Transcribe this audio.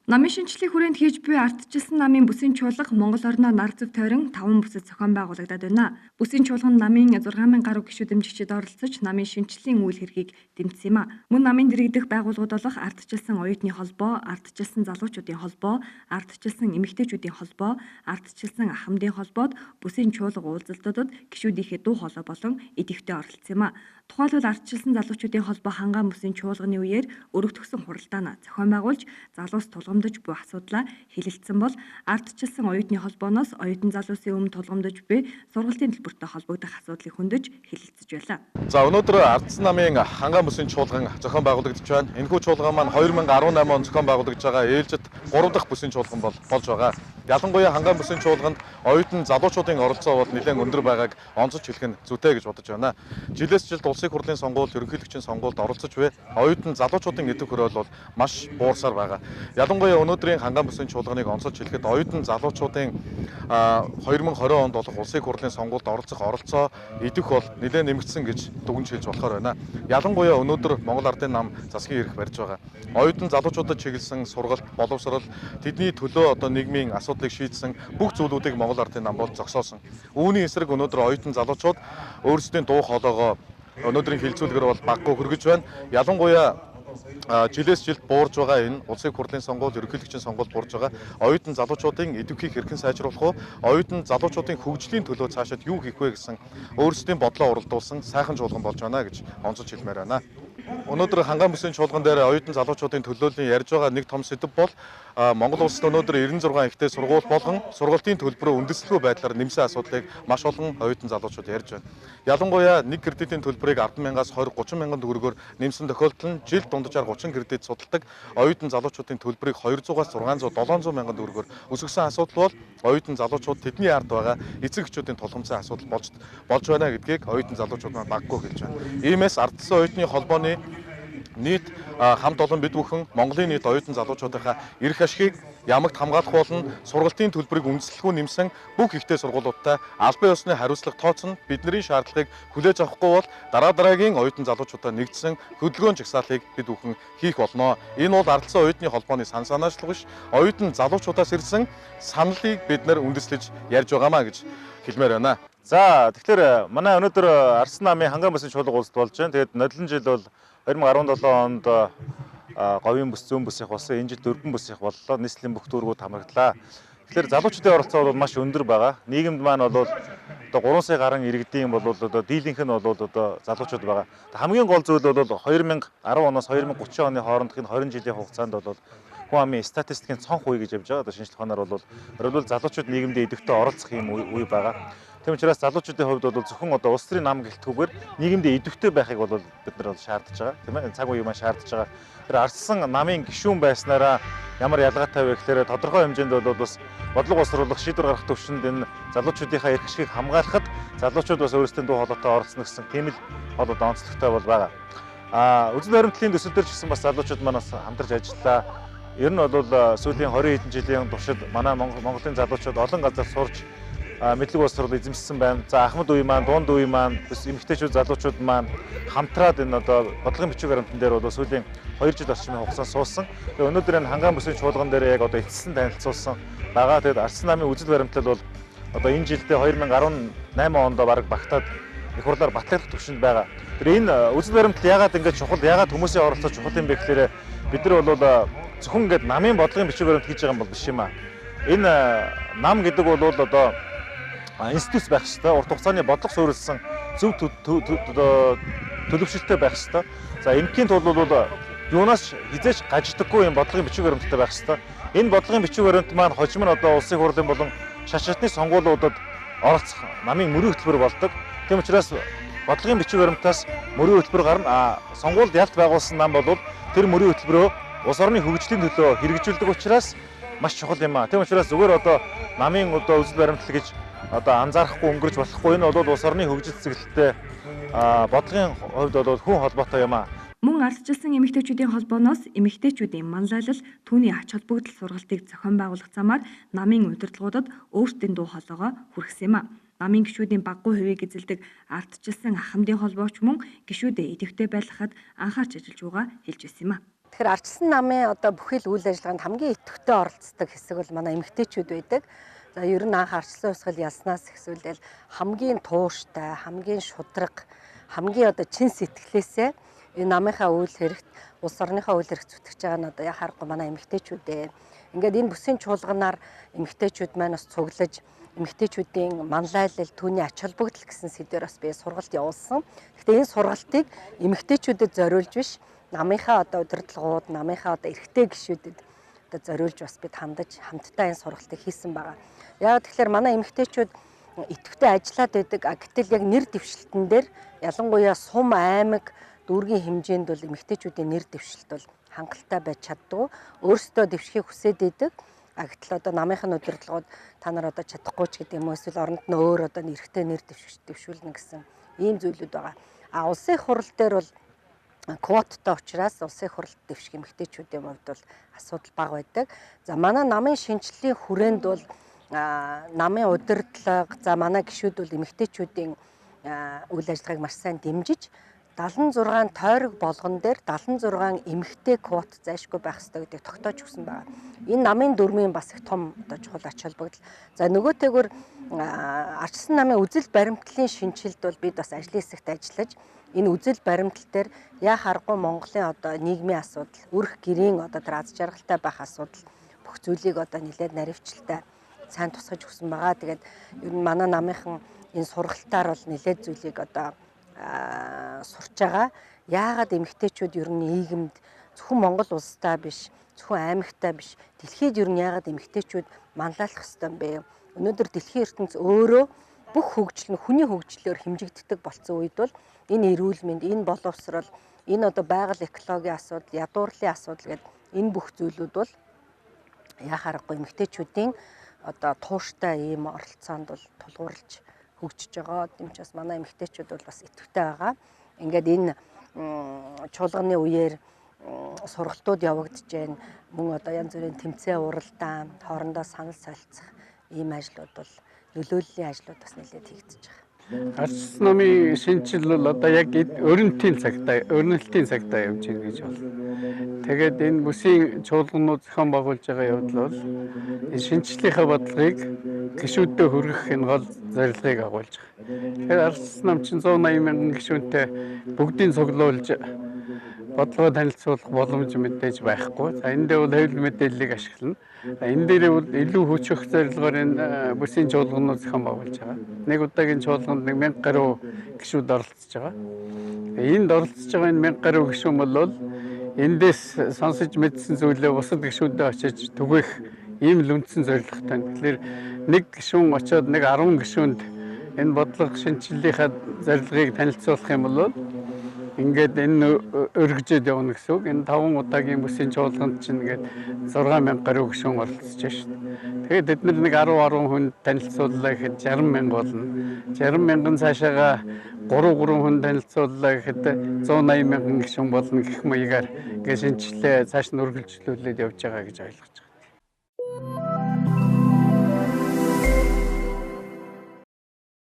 Намын шинжлэлийн хүрээнд хийж буй ардчилсан намын бүсийн чуулга Монгол орноо нар зөв тойрон 5 бүсэд зохион байгуулагдаад байна. Бүсийн чуулганд намын 6,000 гаруй гишүүд дэмжигчид оролцож намын шинжлэлийн үйл хэргийг дэмжсэн юм а. Мөн намын дэргэдэх байгууллагууд болох ардчилсан оюутны холбоо, ардчилсан залуучуудын холбоо, ардчилсан эмэгтэйчүүдийн холбоо, ардчилсан ахмадын холбоод бүсийн чуулга уулзалтуудад гишүүдийнхээ дуу хоолой болон идэвхтэй оролцсон юм а. Тухайлбал ардчилсан залуучуудын холбоо хангаан бүсийн чуулганы үеэр өргөтгсөн хуралдаанаа зохион байгуулж залуус тулгамдж буй асуудлаа хэлэлцсэн бол ардчилсан оюутны холбооноос оюутан залуусын өмнө тулгамдж буй сургалтын төлбөртэй холбогдох асуудлыг хөндөж хэлэлцэж байлаа. За өнөөдөр Ардсан намын хангаан бүсийн чуулган зохион байгуулагдаж байна. Энэхүү чуулган маань 2018 он зохион байгуулагдж байгаа ээлжид 3 дахь бүсийн чуулган болж байгаа. Ялангуяа хангаан бүсийн чуулганд оюутан залуучуудын оролцоо бол нэлээд өндөр байгааг онцолж хэлэх нь зүйтэй гэж бодож байна. Жилээс жилд улсын хурлын сонгуульд, ерөнхийлөгчийн сонгуульд оролцож буй оюутан залуучуудын эдийн хөрөөл бол маш буурсаар байгаа. Ялангуяа өнөөдрийн хангаан бүсийн чуулганыг онцолж хэлэхэд оюутан залуучуудын 2020 онд болох улсын хурлын сонгуульд оролцох оролцоо идэх бол нэлээд нэмэгдсэн гэж дүгнж хэлж болохоор байна. Ялангуяа өнөөдөр Монгол Ардын нам засгийн эрх барьж байгаа. Оюутан залуучуудад чиглэсэн сургалт, боловсрол, тэдний төлөө одоо нийгмийн асуудлыг шийдсэн бүх зүйлүүдийг Монгол Ардын нам бол зогсоосон. Үүний эсрэг өнөөдөр оюутан залуучууд өөрсдийн дуу хоолойгоо өнөөдрийн хилцүүлгээр бол баггүй хүргэж байна. Ялангуяа жилээс жилд буурж байгаа энэ улсын хурлын сонгуул, ерөнхийлөгчийн сонгуул буурж байгаа оюутан залуучуудын эдвхийг хэрхэн сайжруулах вэ? Оюутан залуучуудын хөгжлийн төлөө цаашид юу хийх вэ гэсэн өөрсдийн бодлоо уралдуулсан сайхан чуулган болж байна гэж онцолж хэлмээр байна. Өнөөдөр хангаан бүсийн чуулган дээр оюутан залуучуудын төлөөллийн ярьж байгаа нэг том сэдэв бол Монгол улсад өнөөдөр 96 ихтэй сургууль болгон сургалтын төлбөрөө үндэслэлгүй байдлаар нэмсэн асуудлыг маш олон оюутан залуучууд ярьж байна. Ялангуяа нэг кредитийн төлбөрийг 10,000-аас 20-30 мянган төгрөгөөр нэмсэн тохиолдолд нь жилд дунджаар 30 кредит судалдаг оюутан залуучуудын төлбөрийг 200-аас 600, 700 мянган төгрөгөөр өсгсөн асуудал бол оюутан залуучууд тэдний ард байгаа эцэг эхчүүдийн тулгамдсан асуудал болж байна гэдгийг оюутан залуучууд маань баггүй хэлж байна. Иймээс ардсан оюутны холбооны нийт хамт олон бид бүхэн Монголын нийт оюутан залуучуудынхаа эрх ашигыг ямагт хамгаалах болон сургалтын төлбөрийг үндэслэхгүй нэмсэн бүх ихтэй сургуулиудтай албан ёсны хариуцлага тооцно бидний шаардлагыг хүлээж авахгүй бол дараагийн оюутан залуучуудаа нэгдсэн хөдөлгөөн жагсаалыг бид бүхэн хийх болно. Энэ бол ардсан оюутны холбооны сан санаачлал биш, оюутан залуучуудаас ирсэн саналыг бид нэр үндэслэж ярьж байгаамаа гэж хэлмээр байна. За тэгэхээр манай өнөөдөр Ардсан намын хангаан бүсийн чуулга уулзалт болж байна. Тэгээд нодлон жил бол 2017 онд говийн бүс, зүүн бүс их болсон. Энэ жил дөрвөн бүс их боллоо. Нийслэлийн бүх дүүргүүд хамрагдлаа. Тэгэхээр залуучуудын оролцоо бол маш өндөр байгаа. Нийгэмд маань бол одоо 3 сая гаруй иргэдийн бол одоо дийлэнх нь бол одоо залуучууд байгаа. Хамгийн гол зүйл бол 2010 оноос 2030 оны хоорондох энэ 20 жилийн хугацаанд бол хүн амын статистикийн цонх үе гэж явж байгаа. Одоо шинжлэх ухаанаар бол залуучууд нийгэмд идэвхтэй оролцох юм үе байгаа. Тийм учраас залуучуудын хувьд бол зөвхөн одоо улс төрийн нам гэлтгүүгээр нийгэмдээ идэвхтэй байхыг бол бид нар шаардж байгаа. Тийм ээ, цаг үе маань шаардж байгаа. Тэр Ардсан намын гишүүн байснараа ямар ялгаатай вэ гэхээр тодорхой хэмжээнд бол бас бодлого боловсруулах, шийдвэр гаргах төвшөнд энэ залуучуудынхаа эрх ашигыг хамгаалахад залуучууд бас өөрсдийн дуу хоолойтой оролцно гэсэн тийм л одоо онцлогтой бол байгаа. Үзэл баримтлалын төсөл төр ч гэсэн бас залуучууд манаас хамтарч ажиллаа. Ер нь бол сүүлийн 20 хэдэн жилийн туршид манай Монголын залуучууд олон газар сурч мэдлэг боловсрол эзэмшсэн байна. За Ахмад үе маань, дунд үе маань, эмэгтэйчүүд, залуучууд маань хамтраад энэ одоо бодлогын бичиг баримтан дээр бол сүүлийн 2 жил орчмын хугацаанд суусан. Тэгээ өнөөдөр энэ хангаан бүсийн чуулган дээр яг одоо эцэслэн танилцуулсан байгаа. Тэгээд Ардсан намын үзэл баримтлал бол одоо энэ жилдээ 2018 онд бараг багтаад их хурлаар батлагдах түвшинд байгаа. Тэр энэ үзэл баримтлал яагаад ингэж чухал, яагаад хүмүүсийн оролцоо чухал юм бэ гэхээр бид нар бол зөвхөн ингээд намын бодлогын бичиг баримт хийж байгаа юм бол биш юм аа. Энэ нам гэдэг бол одоо институт байх ёстой, урт хугацааны бодлого суурилсан зөв төлөвшөлттэй байх ёстой. За энэхийн тулд бол юунаас хизээч гаждаггүй юм бодлогын бичиг баримттай байх ёстой. Энэ бодлогын бичиг баримт маань хожим нь одоо улсын хурлын болон шашаатны сонгуулиудад оролцох намын мөрийн хөтөлбөр болдог. Тийм учраас бодлогын бичиг баримтаас мөрийн хөтөлбөр гарна. Сонгуульд ялт байгуулсан нам бол тэр мөрийн хөтөлбөрөө улс орны хөгжлийн төлөө хэрэгжүүлдэг учраас маш чухал юм аа. Тийм учраас зүгээр одоо намын одоо үзэл баримтлал гэж одоо анзаарахгүй өнгөрч болохгүй. Энэ бол улс орны хөгжил цэцгэлтэй бодлогын хувьд бол хүн холбоотой юм аа. Мөн ардчилсан эмэгтэйчүүдийн холбооноос эмэгтэйчүүдийн манлайлал, түүний ач холбогдол сургалтыг зохион байгуулах замаар намын удирдлагуудад өөрсдийн дуу хоолойгоо хүргэсэн юм а. Намын гишүүдийн баггүй хувийг эзэлдэг ардчилсан ахмадын холбооч мөн гишүүдэд идэвхтэй байлгахад анхаарч ажиллаж байгаа хэлж байсан юм а. Тэгэхээр ардчилсан намын одоо бүхэл үйл ажиллагаанд хамгийн идэвхтэй оролцдог хэсэг бол манай эмэгтэйчүүд байдаг. За ер нь анх ардчилсан хувьсгал ялснаас эхсүүлэл хамгийн тууштай, хамгийн шудраг, хамгийн одоо чин сэтгэлээсээ энэ намынхаа үйл хэрэгт улс орныхоо үйл хэрэгт зүтгэж байгаа нь одоо яхаарахгүй манай эмэгтэйчүүд ээ. Ингээд энэ бүсийн чуулганаар эмэгтэйчүүд маань бас цуглаж эмэгтэйчүүдийн манлайлал, түүний ач холбогдол гэсэн сэдвээр бас би сургалт явуулсан. Гэхдээ энэ сургалтыг эмэгтэйчүүдэд зориулж биш, намынхаа одоо удирдлагууд, намынхаа одоо эрэгтэй гишүүдэд одоо зориулж бас бид хамтдаа энэ сургалтыг хийсэн байгаа. Яг тэгэхээр манай эмэгтэйчүүд идэвхтэй ажиллаад байдаг. Гэтэл яг нэр дэвшилтэн дээр ялангуяа сум аймаг дүүргийн хэмжээнд бол эмэгтэйчүүдийн нэр дэвшилт бол хангалттай байж чаддгүй. Өөрсдөө дэвшихийг хүсээд идэг. Гэтэл одоо намынхын удирдлагууд та нар одоо чадахгүй ч гэдэг юм уу, эсвэл оронд нь өөр одоо нэрхтээ нэр дэвшүүлнэ гэсэн ийм зүйлүүд байгаа. Улсын хурал дээр бол квоттой учраас улсын хуралд дэвших эмэгтэйчүүдийн хувьд бол асуудал бага байдаг. За манай намын шинжилгээний хүрээнд бол намын удирдлага, за манай гишүүд бол эмэгтэйчүүдийн үйл ажиллагааг маш сайн дэмжиж 76 тойрог болгон дээр 76 эмэгтэй квот зайлшгүй байх ёстой гэдгийг тогтоож өгсөн байна. Энэ намын дүрмийн бас их том одоо чухал ач холбогдол. За нөгөөтэйгөр ардчилсан намын үзэл баримтлалын шинжилд бол бид бас ажлын хэсэгт ажиллаж энэ үзэл баримтлал дээр яах аргагүй Монголын одоо нийгмийн асуудал, өрх гэрийн одоо тэр аз жаргалтай байх асуудал бүх зүйлийг одоо нэлээд наривчлалтай сайн тусгаж өгсөн байгаа. Тэгээд ер нь манай намынхан энэ сургалтаар бол нэлээд зүйлийг одоо сурч байгаа. Яагаад эмэгтэйчүүд ер нь нийгэмд зөвхөн Монгол улстай биш, зөвхөн аймагтай биш, дэлхийд ер нь яагаад эмэгтэйчүүд манлайлах ёстой юм бэ? Өнөөдөр дэлхийн ертөнц өөрөө бүх хөгжил нь хүний хөгжлөөр хэмжигддэг болсон үед бол энэ эрүүл мэнд, энэ боловсрол, энэ одоо байгаль экологийн асуудал, ядуурлын асуудал гэдэг энэ бүх зүйлүүд бол яхаарахгүй эмэгтэйчүүдийн одоо тууштай ийм оролцоонд бол тулгуурлаж хөгжиж байгаа. Тэмчээс манай эмэгтэйчүүд бол бас идэвхтэй байгаа. Ингээд энэ чуулганы үеэр сургалтууд явагдаж байна. Мөн одоо янз бүрийн тэмцээн уралдаан, хоорондоо санал солилцох ийм ажлууд бол нөлөөллийн ажлууд бас нэлээд хийгдэж байгаа. Ардчилсан намын шинжил бол одоо яг өрнөлтийн цагтаа явж байна гэж байна. Тэгээд энэ бүсийн чуулганууд зохион байгуулж байгаа явдал бол шинжлэлийнхаа бодлогыг гишүүдэд хүргэх энэ гол зорилгыг агуулж байгаа. Тэгэхээр ардчилсан нам чинь 180 мянган гишүүнтэй бүгдийг цуглуулж бодлогоо танилцуулах боломж мэдээж байхгүй. За энэ дээр бол хэвлэл мэдээллийг ашиглана. Энэ дээр бол илүү хүч хөх зорилгоор энэ бүсийн чуулганууд зохион байгуулж байгаа. Нэг удаагийн чуулганд 1000 гаруй гишүүд оролцож байгаа. Энд оролцож байгаа энэ 1000 гаруй гишүүн бол эндээс сонсож мэдсэн зүйлээ бусад гишүүдэд очиж түгээх ийм л үндсэн зорилготой. Тэгэхээр нэг гишүүн очиод нэг 10 гишүүнд энэ бодлого шинжилгээнийхаа зорилгыг танилцуулах юм бол ингээд энэ өргөжөд явна гэсэн үг. Энэ 5 удаагийн бүсийн чуулганд чинь ингээд 6000 гаруй гишүүн оролцож байна шүү дээ. Тэгээд бид нэг 10 хүнд танилцууллаа гэхэд 60,000 болно. 60,000-ын цаашаага 3 хүн танилцууллаа гэхэд 180,000 гишүүн болно гэх маягаар ингээд шинжилгээ цааш нь үргэлжлүүлээд явж байгаа гэж ойлгож байна.